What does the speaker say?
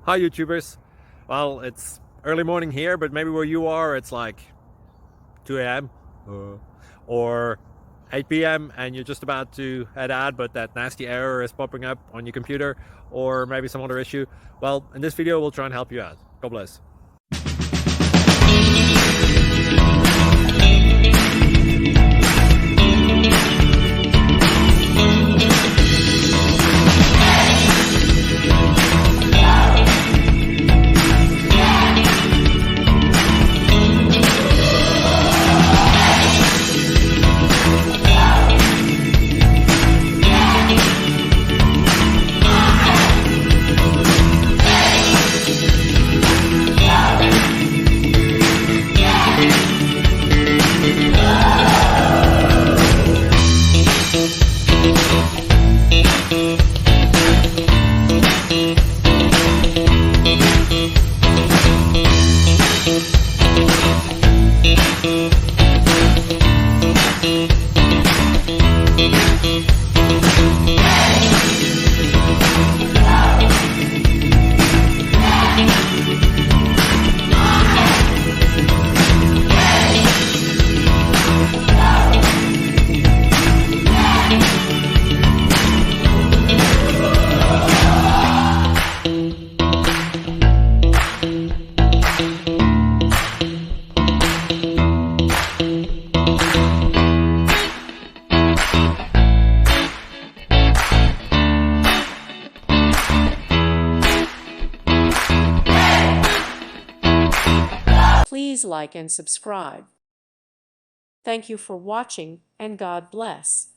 Hi YouTubers. Well, it's early morning here, but maybe where you are it's like 2 a.m. or 8 p.m. and you're just about to head out, but that nasty error is popping up on your computer, or maybe some other issue. Well, in this video we'll try and help you out. God bless. Please like and subscribe. Thank you for watching, and God bless.